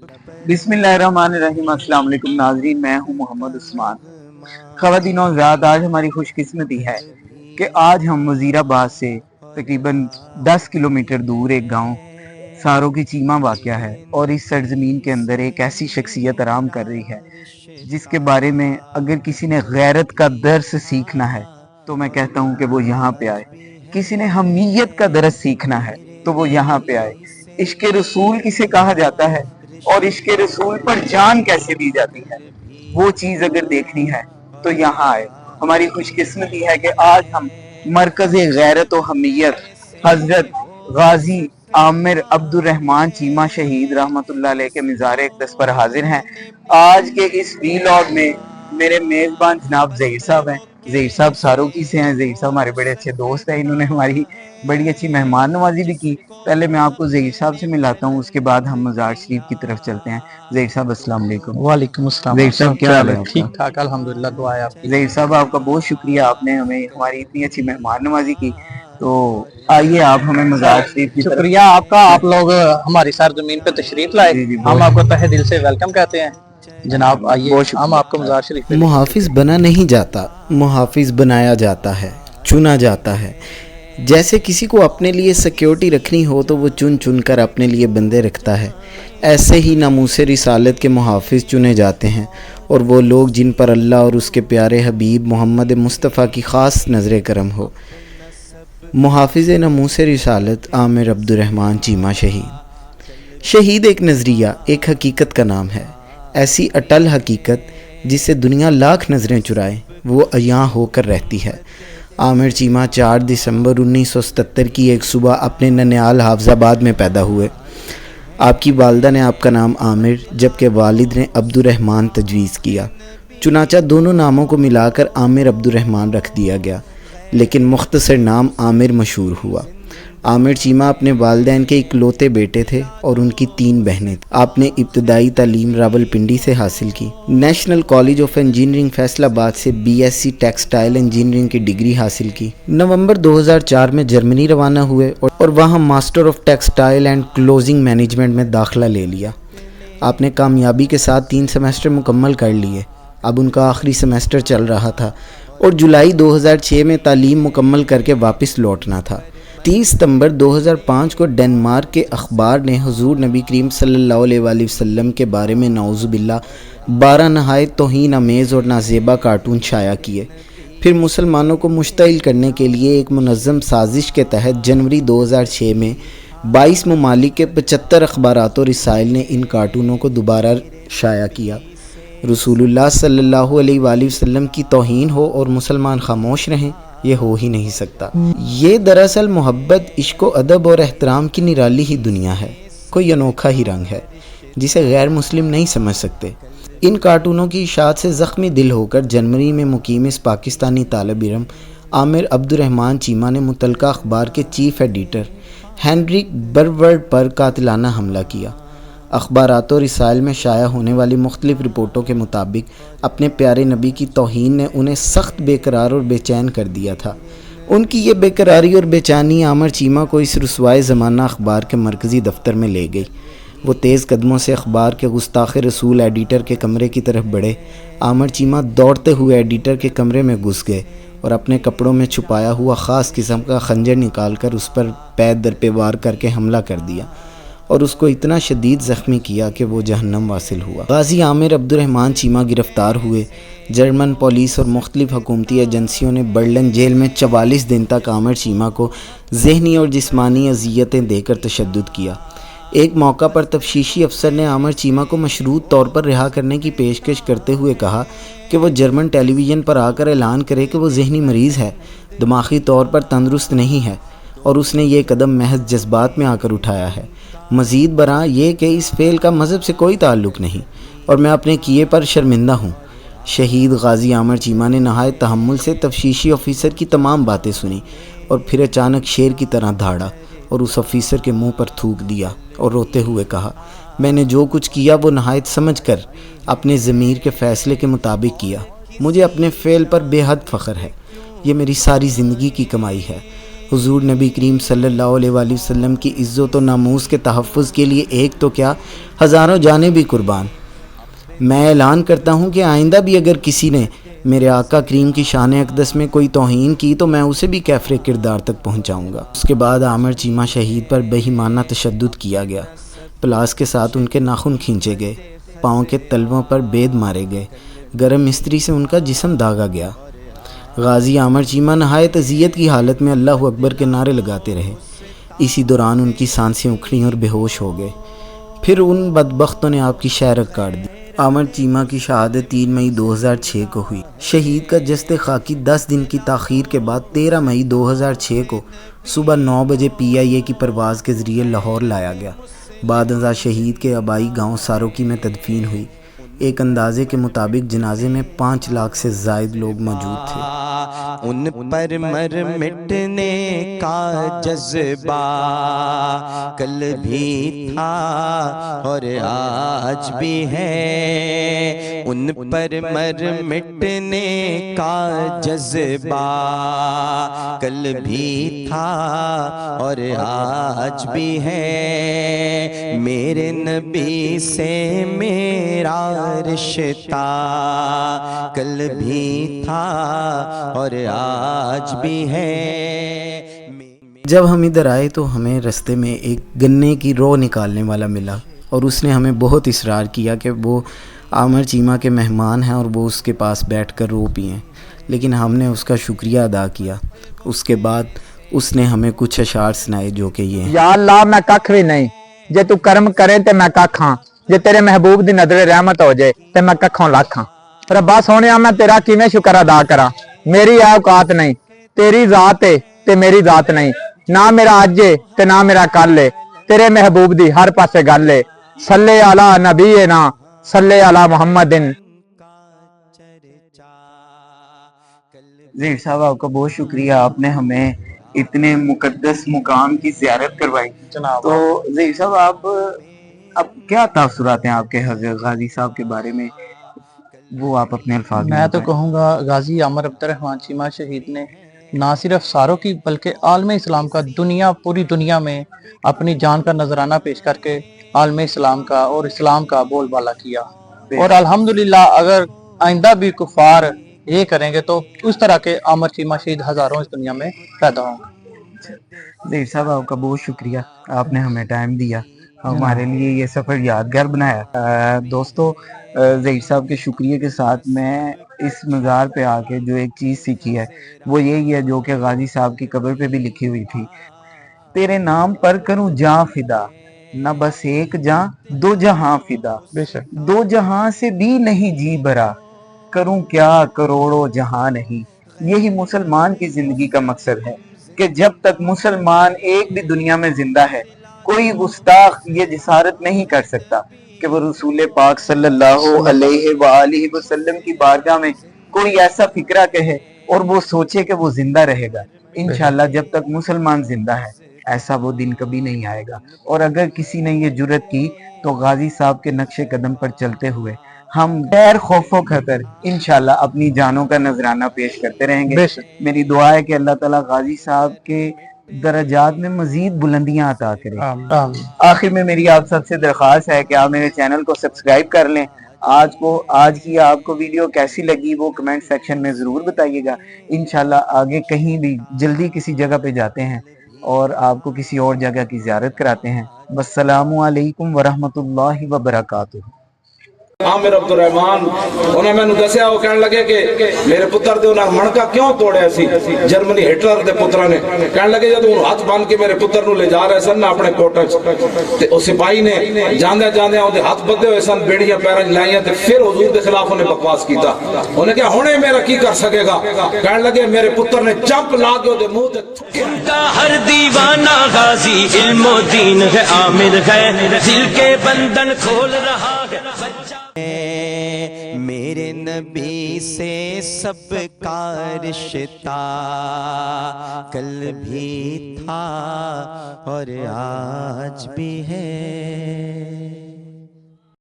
बिस्मिल्लाहिर्रहमानिर्रहीम। अस्सलाम वालेकुम नाज़रीन, मैं हूं मोहम्मद उस्मान। ख़वातीन और हज़रात, आज हमारी खुशकिस्मती है कि आज हम वज़ीराबाद से तकरीबन 10 किलोमीटर दूर एक गांव सारों की चीमा वाक़या है और इस सरजमीन के अंदर एक ऐसी शख्सियत आराम कर रही है जिसके बारे में अगर किसी ने गैरत का दर्स सीखना है तो मैं कहता हूं कि वो यहाँ पे आए। किसी ने हमीयत का दर्स सीखना है तो वो यहाँ पे आए। इश्क रसूल किसे कहा जाता है और इश्क रसूल पर जान कैसे दी जाती है, वो चीज अगर देखनी है तो यहाँ आए। हमारी खुशकिस्मती है कि आज हम मरकज गैरत व हमीयत हजरत गाजी आमिर अब्दुर्रहमान चीमा शहीद रहमतुल्लाह अलैह के मज़ार अक़दस पर हाजिर हैं। आज के इस वीलॉग में मेरे मेज़बान जनाब ज़हीर साहब हैं। ज़हीर साहब सारोकी से हैं। ज़हीर साहब हमारे बड़े अच्छे दोस्त हैं, इन्होंने हमारी बड़ी अच्छी मेहमान नवाजी भी की। पहले मैं आपको ज़हीर साहब से मिलाता हूँ, उसके बाद हम मज़ार शरीफ की तरफ चलते हैं। ज़हीर साहब अस्सलाम वालेकुम। वालेकुम अस्सलाम। ज़हीर साहब क्या हाल है? ठीक ठाक अल्हम्दुलिल्लाह, दुआ है आपकी। ज़हीर साहब आपका बहुत शुक्रिया, आपने हमें हमारी इतनी अच्छी मेहमान नवाजी की। तो आइए आप हमें मज़ार शरीफ की तरफ। शुक्रिया आपका, आप लोग हमारी सरजमीन पे तशरीफ लाए, हम आपको तहे दिल से वेलकम कहते हैं। जनाब आइए, हम आपको मज़ार शरीफ पे। मुहाफिज बना नहीं जाता, मुहाफिज बनाया जाता है, चुना जाता है। जैसे किसी को अपने लिए सिक्योरिटी रखनी हो तो वो चुन चुन कर अपने लिए बंदे रखता है, ऐसे ही नामूस रिसालत के मुहाफिज चुने जाते हैं और वो लोग जिन पर अल्लाह और उसके प्यारे हबीब मोहम्मद मुस्तफ़ा की ख़ास नज़र करम हो। मुहाफिज नामूस रिसालत आमिर अब्दुर्रहमान चीमा शहीद। शहीद एक नज़रिया, एक हकीकत का नाम है, ऐसी अटल हकीकत जिससे दुनिया लाख नज़रें चुराए वो अयां होकर रहती है। आमिर चीमा 4 दिसंबर 1977 की एक सुबह अपने ननिहाल हाफजाबाद में पैदा हुए। आपकी वालिदा ने आपका नाम आमिर जबकि वालिद ने अब्दुर्रहमान तजवीज़ किया। चुनाचा दोनों नामों को मिलाकर आमिर अब्दुर्रहमान रख दिया गया, लेकिन मुख्तसर नाम आमिर मशहूर हुआ। आमिर चीमा अपने वालिदैन के इकलौते बेटे थे और उनकी 3 बहनें थीं। आपने इब्तदाई तालीम रावलपिंडी से हासिल की। National college of engineering Faisalabad से बीएससी टेक्सटाइल इंजीनियरिंग की डिग्री हासिल की। नवंबर 2004 में जर्मनी रवाना हुए और वहां master of textile and closing management में दाखिला ले लिया। आपने कामयाबी के साथ 3 सेमेस्टर मुकम्मल कर लिए। अब उनका आखिरी सेमेस्टर चल रहा था और जुलाई 2006 में तालीम मुकम्मल करके वापस लौटना था। 30 सितंबर 2005 को डेनमार्क के अखबार ने हुजूर नबी करीम सल्लल्लाहु अलैहि वसल्लम के बारे में नाउज़ुबिल्लाह 12 नहायत तौहीन अमेज़ और नाज़ेबा कार्टून शाया किए। फिर मुसलमानों को मुश्तइल करने के लिए एक मुनज़्ज़म साजिश के तहत जनवरी 2006 में 22 ममालिक के 75 अखबारात और रसाइल ने इन कार्टूनों को दोबारा शाया किया। रसूलुल्लाह सल्लल्लाहु अलैहि वसल्लम की तौहीन हो और मुसलमान खामोश रहें, ये हो ही नहीं सकता। ये दरअसल मोहब्बत, इश्क व अदब और एहतराम की निराली ही दुनिया है, कोई अनोखा ही रंग है जिसे गैर मुस्लिम नहीं समझ सकते। इन कार्टूनों की इशाअत से ज़ख्मी दिल होकर जनवरी में मुकीम इस पाकिस्तानी तालिब इल्म आमिर अब्दुर्रहमान चीमा ने मुतलका अखबार के चीफ एडिटर हेनरिक बरवर्ड पर कातिलाना हमला किया। अखबारात और रसाइल में शाया होने वाली मुख्तलिफ रिपोर्टों के मुताबिक अपने प्यारे नबी की तौहीन ने उन्हें सख्त बेकरार और बेचैन कर दिया था। उनकी ये बेकरारी और बेचैनी आमिर चीमा को इस रुसवाए ज़माना अखबार के मरकज़ी दफ्तर में ले गई। वो तेज़ कदमों से अखबार के गुस्ताख़ रसूल एडिटर के कमरे की तरफ बढ़े। आमिर चीमा दौड़ते हुए एडिटर के कमरे में घुस गए और अपने कपड़ों में छुपाया हुआ ख़ास किस्म का खंजर निकाल कर उस पर पैर दर पे वार करके हमला कर दिया और उसको इतना शदीद ज़ख्मी किया कि वो जहन्नम वासिल हुआ। गाजी आमिर अब्दुर्रहमान चीमा गिरफ़्तार हुए। जर्मन पुलिस और मुख्तलिफ हुकूमती एजेंसियों ने बर्लिन जेल में 44 दिन तक आमिर चीमा को ज़हनी और जिस्मानी अज़ियतें देकर तशद्दुद किया। एक मौका पर तफ्तीशी अफसर ने आमिर चीमा को मशरूत तौर पर रिहा करने की पेशकश करते हुए कहा कि वो जर्मन टेलीविज़न पर आकर ऐलान करे कि वो ज़हनी मरीज़ है, दिमागी तौर पर तंदुरुस्त नहीं है और उसने ये कदम महज जज्बात में आकर उठाया है। मज़ीद बरा ये कि इस फ़ेल का मज़हब से कोई ताल्लुक़ नहीं और मैं अपने किए पर शर्मिंदा हूँ। शहीद गाजी आमिर चीमा ने नहायत तहम्मुल से तफ्तीशी ऑफ़िसर की तमाम बातें सुनी और फिर अचानक शेर की तरह धाड़ा और उस ऑफ़िसर के मुंह पर थूक दिया और रोते हुए कहा, मैंने जो कुछ किया वो नहायत समझ कर अपने ज़मीर के फ़ैसले के मुताबिक किया। मुझे अपने फ़ेल पर बेहद फ़ख्र है, ये मेरी सारी ज़िंदगी की कमाई है हुजूर नबी करीम सल्लल्लाहु अलैहि वसल्लम की इज़्ज़त व नामूस के तहफ़्फ़ुज़ के लिए एक तो क्या हज़ारों जानें भी कुर्बान। मैं ऐलान करता हूँ कि आइंदा भी अगर किसी ने मेरे आका करीम की शान अक़दस में कोई तौहीन की तो मैं उसे भी कैफ़रे किरदार तक पहुँचाऊँगा। उसके बाद आमिर चीमा शहीद पर बेईमाना तशद्दुद किया गया। प्लास के साथ उनके नाखून खींचे गए, पाँव के तलवों पर बेद मारे गए, गरम मिस्त्री से उनका जिस्म दागा गया। गाजी आमिर चीमा नहायत अज़ियत की हालत में अल्लाहु अकबर के नारे लगाते रहे। इसी दौरान उनकी सांसें उखड़ी और बेहोश हो गए। फिर उन बदबख्तों ने आपकी शहरत काट दी। आमिर चीमा की शहादत 3 मई 2006 को हुई। शहीद का जस्ते खाकी 10 दिन की ताख़ीर के बाद 13 मई 2006 को सुबह 9 बजे PIA की परवाज़ के ज़रिए लाहौर लाया गया। बाद अज़ा शहीद के आबाई गांव सारोकी में तदफीन हुई। एक अंदाजे के मुताबिक जनाजे में 5 लाख से ज़ायद लोग मौजूद थे। उन पर मर मिटने का जज्बा कल भी था और आज भी है। उन पर मर मिटने का जज्बा कल भी था और आज भी है। मेरे नबी से मेरा रिश्ता कल भी था और आज भी है। जब हम इधर आए तो हमें रास्ते में एक गन्ने की रो निकालने वाला मिला और उसने हमें बहुत इसरार किया कि वो आमिर चीमा के मेहमान हैं और वो उसके पास बैठकर रो पिएं, लेकिन हमने उसका शुक्रिया अदा किया। उसके बाद उसने हमें कुछ अशार सुनाए जो कि ये हैं। या अल्लाह मैं कख भी नहीं, जे तू कर्म करे ते मैं कख हां, जे तेरे महबूब दी नजर रहमत हो जाए ते मैं कखों लख हां। रब्बा सोनिया मैं तेरा किवें शुक्र अदा करा, मेरी आ औकात नहीं, तेरी जात है ते मेरी जात नहीं, ना मेरा अज है ते ना मेरा कल है, तेरे महबूब दी हर पासे गल है। सल्ले अला नबी है ना सल्ले अला मुहम्मदिन। ज़हीर साहब आपका बहुत शुक्रिया, आपने हमें इतने मुकद्दस मुकाम की ज़ियारत करवाई। तो ज़हीर साहब आप अब क्या तासुरात हैं आपके हज़रत गाजी साहब के बारे में, वो आप अपने अल्फाज में मैं तो बताएं। कहूँगा गाजी आमिर अब्दुर्रहमान चीमा शहीद ने ना सिर्फ सारों की बल्कि आलम इस्लाम का पूरी दुनिया में अपनी जान का नजराना पेश करके आलम इस्लाम का और इस्लाम का बोलबाला किया। और अल्हम्दुलिल्लाह अगर आइंदा भी कुफार ये करेंगे तो उस तरह के आमिर चीमा शहीद हजारों इस दुनिया में पैदा होंगे। ज़हीर साहब आपका बहुत शुक्रिया, आपने हमें टाइम दिया, हमारे लिए ये सफ़र यादगार बनाया। दोस्तों ज़हीर साहब के शुक्रिया के साथ मैं इस मज़ार पे आके जो एक चीज़ सीखी है वो यही है जो कि गाजी साहब की कब्र पे भी लिखी हुई थी। तेरे नाम पर करूं जां फिदा, न बस एक जां दो जहां फिदा, बेशक दो जहां से भी नहीं जी भरा, करूं क्या करोड़ों जहां नहीं। यही मुसलमान की जिंदगी का मकसद है कि जब तक मुसलमान एक भी दुनिया में जिंदा है कोई गुस्ताख ये जिसारत नहीं कर सकता कि वो रसूल पाक सल्लल्लाहु अलैहि वसल्लम की बारगाह में कोई ऐसा फिक्रा कहे और वो सोचे कि वो जिंदा रहेगा। इंशाल्लाह जब तक मुसलमान जिंदा है ऐसा वो दिन कभी नहीं आएगा। और अगर किसी ने ये जुर्रत की तो गाजी साहब के नक्शे कदम पर चलते हुए हम गैर खौफो खतर इंशाल्लाह अपनी जानों का नजराना पेश करते रहेंगे। मेरी दुआ है कि अल्लाह ताला गाजी साहब के दरजात में मजीद बुलंदियां अता करे। आखिर में मेरी आप सबसे दरख्वास्त है कि आप मेरे चैनल को सब्सक्राइब कर लें। आज की आपको वीडियो कैसी लगी वो कमेंट सेक्शन में जरूर बताइएगा। इंशाल्लाह आगे कहीं भी जल्दी किसी जगह पे जाते हैं और आपको किसी और जगह की ज़ियारत कराते हैं। वस्सलामु अलैकुम वरहमतुल्लाहि वबरकातुहू। आमिर अब्दुर्रहमान उन्हें मैंने दसिया, वो कहने लगे कि मेरे पुत्र दे उन्हें मणका क्यों तोड़िया सी जर्मनी हिटलर दे पुत्रा ने। कहने लगे जब उन्हें हाथ बांध के मेरे पुत्र नु ले जा रहे सन ना अपने कोटे च ते उस सिपाही ने जांदे जांदे ओदे हाथ बद्धे हुए सन, बेड़ियां पैरां च लाइयां ते फिर हुजूर दे खिलाफ उन्हें बकवास कीता। उन्हें कहा हुणे मेरा की कर सकेगा। कहने लगे मेरे पुत्र ने चंप ला के ओदे मुंह ते थुक्या। हर दीवाना गाजी इल्मो दीन है, आमिर है दिल के बंधन खोल रहा है बच्चा। मेरे नबी से सबका रिश्ता कल भी था और आज भी है।